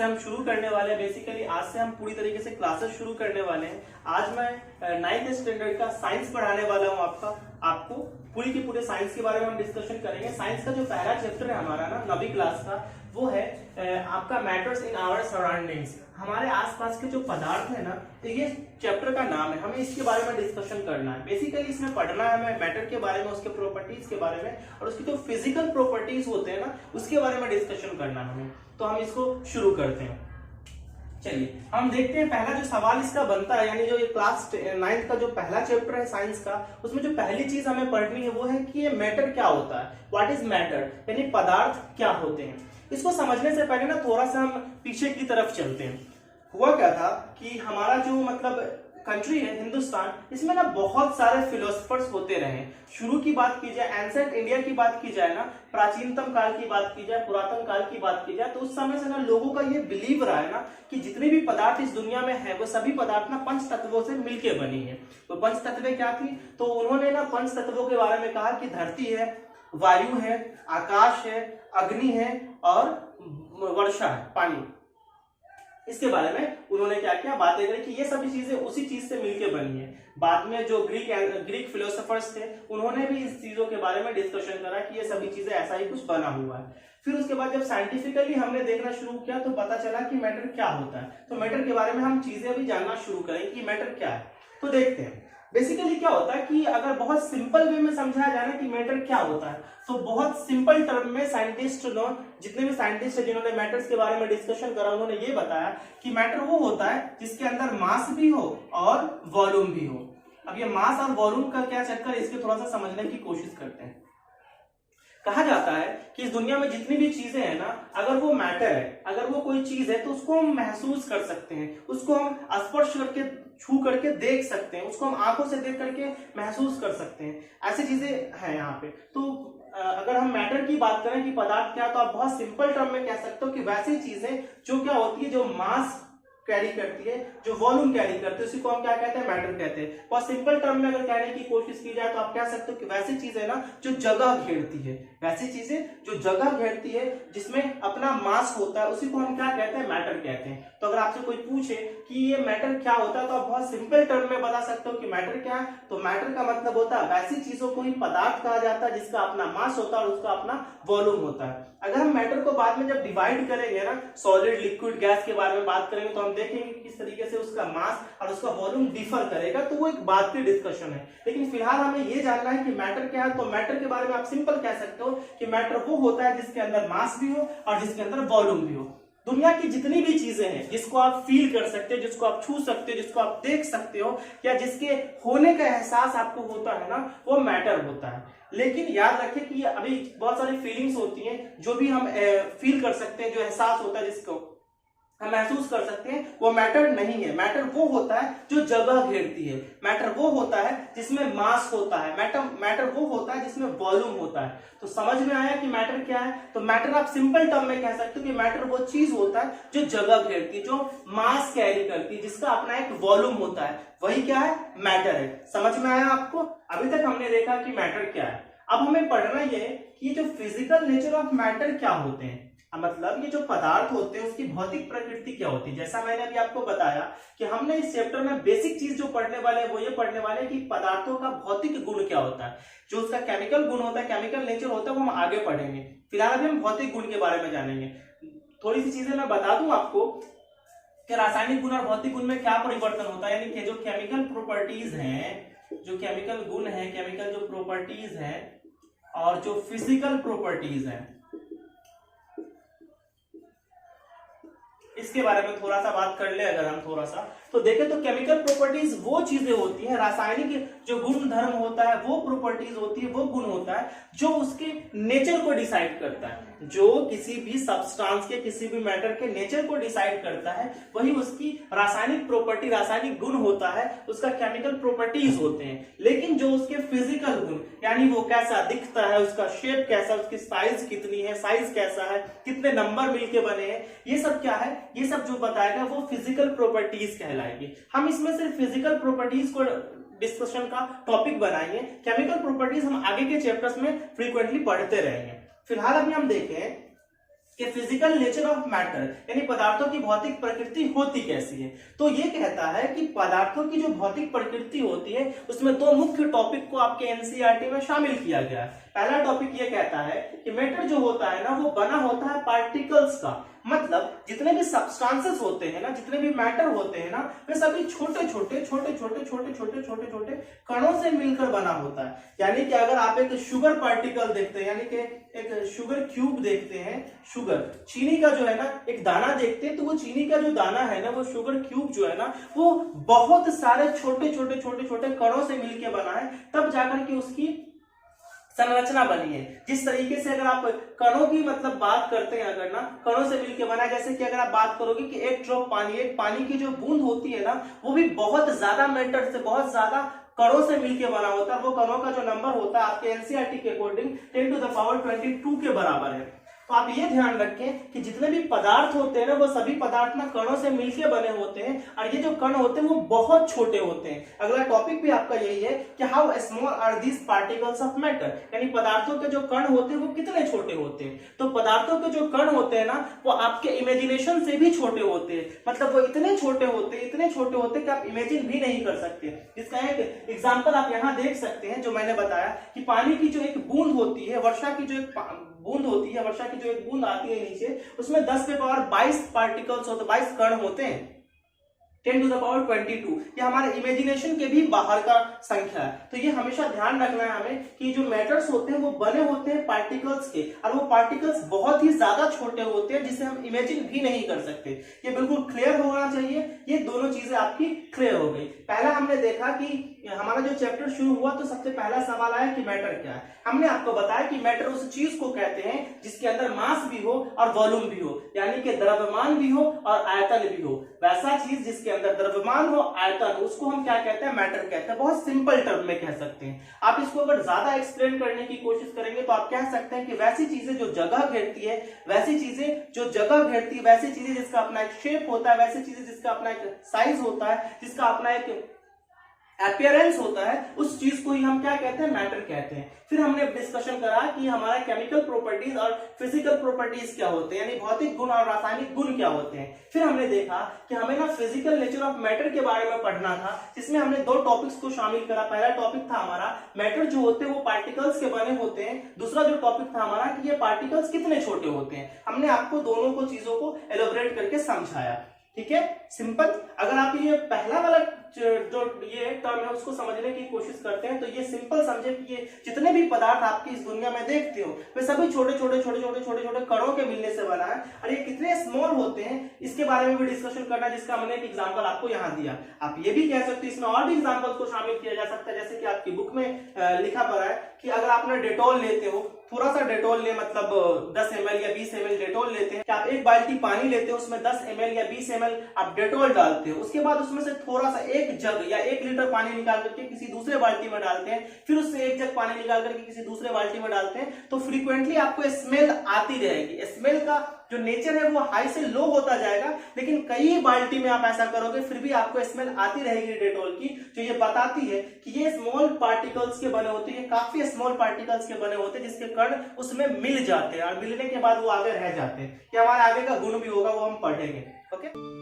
से हम शुरू करने वाले हैं। बेसिकली आज से हम पूरी तरीके से क्लासेस शुरू करने वाले हैं। आज मैं 9th स्टैंडर्ड का साइंस पढ़ाने वाला हूँ आपको पूरी की पूरे साइंस के बारे में हम डिस्कशन करेंगे। साइंस का जो पहला चैप्टर है हमारा ना 9वीं क्लास का, वो है आपका मैटर्स इन आवर सराउंडिंग्स, हमारे आसपास के जो पदार्थ है ना, तो ये चैप्टर का नाम है। हमें इसके बारे में डिस्कशन करना है। बेसिकली इसमें पढ़ना है हमें मैटर के बारे में, उसके प्रॉपर्टीज के बारे में, और उसकी जो फिजिकल प्रॉपर्टीज होते हैं ना, उसके बारे में डिस्कशन करना है हमें। तो हम इसको शुरू करते हैं। चलिए हम देखते हैं पहला जो सवाल इसका बनता है, यानी जो ये क्लास 9th का जो पहला चैप्टर है साइंस का, उसमें जो पहली चीज हमें पढ़नी है वो है कि ये मैटर क्या होता है। व्हाट इज मैटर, यानी पदार्थ क्या होते हैं। इसको समझने से पहले ना थोड़ा सा हम पीछे की तरफ चलते हैं। हुआ क्या था कि हमारा जो मतलब कंट्री है हिंदुस्तान, इसमें ना बहुत सारे फिलोसफर्स होते रहे। शुरू की बात की जाए, एंसेंट इंडिया की बात की जाए ना, प्राचीनतम काल की बात की जाए, पुरातन काल की बात की जाए, तो उस समय से ना लोगों का ये बिलीव रहा है ना कि जितने भी पदार्थ इस दुनिया में है वो सभी पदार्थ ना पंच तत्वों से मिलके बनी है। तो पंच तत्वें क्या थी, तो उन्होंने ना पंच तत्वों के बारे में कहा कि धरती है, वायु है, आकाश है, अग्नि है और वर्षा है, पानी। इसके बारे में उन्होंने क्या किया, बातें करी कि ये सभी चीजें उसी चीज से मिलकर बनी है। बाद में जो ग्रीक फिलोसोफर्स थे, उन्होंने भी इस चीजों के बारे में डिस्कशन करा कि ये सभी चीजें ऐसा ही कुछ बना हुआ है। फिर उसके बाद जब साइंटिफिकली हमने देखना शुरू किया तो पता चला कि मैटर क्या होता है। तो मैटर के बारे में हम चीजें भी जानना शुरू करें कि मैटर क्या है। तो देखते हैं बेसिकली क्या होता है कि अगर बहुत सिंपल वे में समझाया जाए कि मैटर क्या होता है, तो बहुत सिंपल टर्म में साइंटिस्ट जितने भी साइंटिस्ट है जिन्होंने मैटर्स के बारे में डिस्कशन करा, उन्होंने ये बताया कि मैटर वो होता है जिसके अंदर मास भी हो और वॉल्यूम भी हो। अब ये मास और वॉल्यूम का क्या चक्कर है, इसको थोड़ा सा समझने की कोशिश करते हैं। कहा जाता है कि इस दुनिया में जितनी भी चीजें हैं ना, अगर वो मैटर है, अगर वो कोई चीज है, तो उसको हम महसूस कर सकते हैं, उसको हम स्पर्श करके, छू करके देख सकते हैं, उसको हम आंखों से देख करके महसूस कर सकते हैं। ऐसी चीजें हैं यहाँ पे। तो अगर हम मैटर की बात करें कि पदार्थ क्या, तो आप बहुत सिंपल टर्म में कह सकते हो कि वैसी चीजें जो क्या होती है, जो मास कैरी करती है, जो वॉल्यूम कैरी करती है, उसी को हम क्या कहते हैं, मैटर कहते हैं। बहुत सिंपल टर्म में अगर कहने की कोशिश की जाए तो आप कह सकते हो कि वैसी चीजें ना जो जगह घेरती है, वैसी चीजें जो जगह घेरती है, जिसमें अपना मास होता है, उसी को हम क्या कहते हैं, मैटर कहते हैं। तो अगर आपसे कोई पूछे कि ये मैटर क्या होता है, तो आप बहुत सिंपल टर्म में बता सकते हो कि मैटर क्या है। तो मैटर का मतलब होता है वैसी चीजों को ही पदार्थ कहा जाता है जिसका अपना मास होता है और उसका अपना वॉल्यूम होता है। अगर हम मैटर को बाद में जब डिवाइड करेंगे ना, सॉलिड, लिक्विड, गैस के बारे में बात करेंगे, तो हम देखेंगे किस तरीके से उसका मास और उसका वॉल्यूम डिफर करेगा। तो वो एक बात की डिस्कशन है, लेकिन फिलहाल हमें ये जानना है कि मैटर क्या है। तो मैटर के बारे में आप सिंपल कह सकते हो कि मैटर वो होता है जिसके अंदर मास भी हो और जिसके अंदर वॉल्यूम भी हो। दुनिया की जितनी भी चीजें हैं जिसको आप फील कर सकते हो, जिसको आप छू सकते हो, जिसको आप देख सकते हो, या जिसके होने का एहसास आपको होता है ना, वो मैटर होता है। लेकिन याद रखें कि अभी बहुत सारी फीलिंग्स होती हैं जो भी हम फील कर सकते हैं, जो एहसास होता है, जिसको हम महसूस कर सकते हैं, वो मैटर नहीं है। मैटर वो होता है जो जगह घेरती है। मैटर वो होता है जिसमें मास होता है। मैटर वो होता है जिसमें वॉल्यूम होता है। तो समझ में आया कि मैटर क्या है। तो मैटर आप सिंपल टर्म में कह सकते हो कि मैटर वो चीज होता है जो जगह घेरती है, जो मास कैरी करती है, जिसका अपना एक वॉल्यूम होता है, वही क्या है, मैटर है। समझ में आया आपको। अभी तक हमने देखा कि मैटर क्या है। अब हमें पढ़ना यह है कि ये जो फिजिकल नेचर ऑफ मैटर क्या होते हैं, मतलब ये जो पदार्थ होते हैं उसकी भौतिक प्रकृति क्या होती है। जैसा मैंने अभी आपको बताया कि हमने इस चैप्टर में बेसिक चीज जो पढ़ने वाले हैं वो ये पढ़ने वाले हैं कि पदार्थों का भौतिक गुण क्या होता है, जो उसका केमिकल गुण होता है, केमिकल नेचर होता है, वो हम आगे पढ़ेंगे। फिलहाल अभी हम भौतिक गुण के बारे में जानेंगे। थोड़ी सी चीजें मैं बता दूं आपको कि रासायनिक गुण और भौतिक गुण में क्या परिवर्तन होता है, यानी कि जो केमिकल प्रॉपर्टीज हैं, जो केमिकल गुण है, केमिकल जो प्रॉपर्टीज है और जो फिजिकल प्रॉपर्टीज है, इसके बारे में थोड़ा सा बात कर ले अगर हम थोड़ा सा, तो देखें तो केमिकल प्रॉपर्टीज वो चीजें होती हैं, रासायनिक जो गुण धर्म होता है, वो प्रॉपर्टीज होती है, वो गुण होता है जो उसके नेचर को डिसाइड करता है। जो किसी भी सब्सटेंस के, किसी भी मैटर के नेचर को डिसाइड करता है, वही उसकी रासायनिक प्रॉपर्टी, रासायनिक गुण होता है, उसका केमिकल प्रॉपर्टीज होते हैं। लेकिन जो उसके फिजिकल गुण, यानी वो कैसा दिखता है, उसका शेप कैसा, उसकी साइज कितनी है, साइज कैसा है, कितने नंबर मिलके बने हैं, ये सब क्या है, ये सब जो बताएगा वो फिजिकल प्रॉपर्टीज कहलाएगी। हम इसमें सिर्फ फिजिकल प्रॉपर्टीज को डिस्कशन का टॉपिक बनाएंगे। केमिकल प्रॉपर्टीज हम आगे के चैप्टर्स में फ्रीक्वेंटली पढ़ते रहेंगे। फिलहाल अभी हम देखें कि फिजिकल नेचर ऑफ मैटर यानी पदार्थों की भौतिक प्रकृति होती कैसी है। तो ये कहता है कि पदार्थों की जो भौतिक प्रकृति होती है उसमें दो मुख्य टॉपिक को आपके एनसीईआरटी में शामिल किया गया है। पहला टॉपिक ये कहता है कि मैटर जो होता है ना वो बना होता है पार्टिकल्स का, मतलब जितने भी सब्सटेंसेस होते हैं ना, जितने भी मैटर होते हैं ना, वे सभी छोटे छोटे कणों से मिलकर बना होता है। यानी कि अगर आप एक शुगर पार्टिकल देखते हैं, यानी कि एक शुगर क्यूब देखते हैं, शुगर चीनी का जो है ना एक दाना देखते हैं, तो वो चीनी का जो दाना है ना, वो शुगर क्यूब जो है ना वो बहुत सारे छोटे छोटे कणों से मिलकर बना है, तब जाकर के उसकी संरचना बनी है। जिस तरीके से अगर आप कणों की मतलब बात करते हैं, अगर ना कणों से मिलकर बना है, जैसे कि अगर आप बात करोगे कि एक ड्रॉप पानी, एक पानी की जो बूंद होती है ना वो भी बहुत ज्यादा मैटर से, बहुत ज्यादा कणों से मिलकर बना होता है। वो कणों का जो नंबर होता है आपके एनसीईआरटी के अकॉर्डिंग 10⁻22 के बराबर है। तो आप ये ध्यान रखें कि जितने भी पदार्थ होते हैं ना वो सभी पदार्थ ना कणों से मिलकर बने होते हैं, और ये जो कण होते हैं वो बहुत छोटे होते हैं। अगला टॉपिक भी आपका यही है कि how small are these particles of matter, यानी पदार्थों के जो कण होते हैं वो कितने छोटे होते हैं। तो पदार्थों के जो कण होते हैं ना वो आपके इमेजिनेशन से भी छोटे होते हैं, मतलब वो इतने छोटे होते हैं कि आप इमेजिन भी नहीं कर सकते। इसका एक एग्जाम्पल आप यहाँ देख सकते हैं, जो मैंने बताया कि पानी की जो एक बूंद होती है, वर्षा की जो एक बूंद होती है, वर्षा की जो एक बूंद आती है नीचे, उसमें 10⁻22 पार्टिकल्स होते, 22 कण होते हैं, 10⁻22। ये हमारे इमेजिनेशन के भी बाहर का संख्या है। तो ये हमेशा ध्यान रखना है हमें कि जो मैटर्स होते हैं वो बने होते हैं पार्टिकल्स के, और वो पार्टिकल्स बहुत ही ज्यादा छोटे होते हैं जिसे हम इमेजिन भी नहीं कर सकते। ये बिल्कुल क्लियर होना चाहिए। ये दोनों चीजें आपकी क्लियर हो गई। पहला हमने देखा कि हमारा जो चैप्टर शुरू हुआ तो सबसे पहला सवाल आया कि मैटर क्या है। हमने आपको बताया कि मैटर उस चीज को कहते हैं जिसके अंदर मास भी हो और वॉल्यूम भी हो, यानी कि द्रव्यमान भी हो और आयतन भी हो। वैसा चीज जिसके अंदर द्रव्यमान हो, आयतन हो, उसको हम क्या कहते हैं, मैटर कहते हैं। बहुत सिंपल टर्म में कह सकते हैं। आप इसको अगर ज्यादा एक्सप्लेन करने की कोशिश करेंगे तो आप कह सकते हैं कि वैसी चीजें जो जगह घेरती है, वैसी चीजें जो जगह घेरती है, वैसी चीजें जिसका अपना एक शेप होता है, वैसी चीजें जिसका अपना एक साइज होता है, जिसका अपना एक अपीयरेंस होता है, उस चीज को ही हम क्या कहते हैं, मैटर कहते हैं। फिर हमने डिस्कशन करा कि हमारा केमिकल प्रॉपर्टीज और फिजिकल प्रॉपर्टीज क्या होते हैं, यानी भौतिक गुण और रासायनिक गुण क्या होते हैं। फिर हमने देखा कि हमें ना फिजिकल नेचर ऑफ मैटर के बारे में पढ़ना था, जिसमें हमने दो टॉपिक्स को शामिल करा। पहला टॉपिक था हमारा मैटर जो होते हैं वो पार्टिकल्स के बने होते हैं। दूसरा जो टॉपिक था हमारा कि ये पार्टिकल्स कितने छोटे होते हैं। हमने आपको दोनों को चीजों को एलोबरेट करके समझाया। ठीक है, सिंपल। अगर आप ये पहला वाला जो ये टर्म है उसको समझने की कोशिश करते हैं तो ये सिंपल समझे कि ये जितने भी पदार्थ आपकी इस दुनिया में देखते हो वे सभी छोटे छोटे कणों के मिलने से बना है, और ये कितने स्मॉल होते हैं इसके बारे में भी डिस्कशन करना, जिसका हमने एक एग्जांपल आपको यहाँ दिया। आप ये भी कह सकते हैं इसमें और भी एग्जांपल्स को शामिल किया जा सकता है, जैसे कि आपकी बुक में लिखा पड़ा है कि अगर आप डेटॉल लेते हो, थोड़ा सा डेटॉल ले, मतलब 10 ml या 20 ml डेटॉल लेते हैं, कि आप एक बाल्टी पानी लेते हो, उसमें 10 ml या 20 ml आप डेटॉल डालते हो, उसके बाद उसमें से थोड़ा सा एक जग या 1 लीटर पानी निकाल करके किसी दूसरे बाल्टी में डालते हैं, फिर उससे एक जग पानी निकाल करके किसी दूसरे बाल्टी में डालते हैं, तो फ्रीक्वेंटली आपको स्मेल आती रहेगी। स्मेल का जो नेचर है वो हाई से लो होता जाएगा, लेकिन कई बाल्टी में आप ऐसा करोगे फिर भी आपको स्मेल आती रहेगी डेटॉल की, जो ये बताती है कि ये स्मॉल पार्टिकल्स के बने होते हैं, काफी स्मॉल पार्टिकल्स के बने होते हैं, जिसके कण उसमें मिल जाते हैं और मिलने के बाद वो आगे रह जाते हैं। ये हमारे आगे का गुण भी होगा, वो हम पढ़ेंगे। ओके।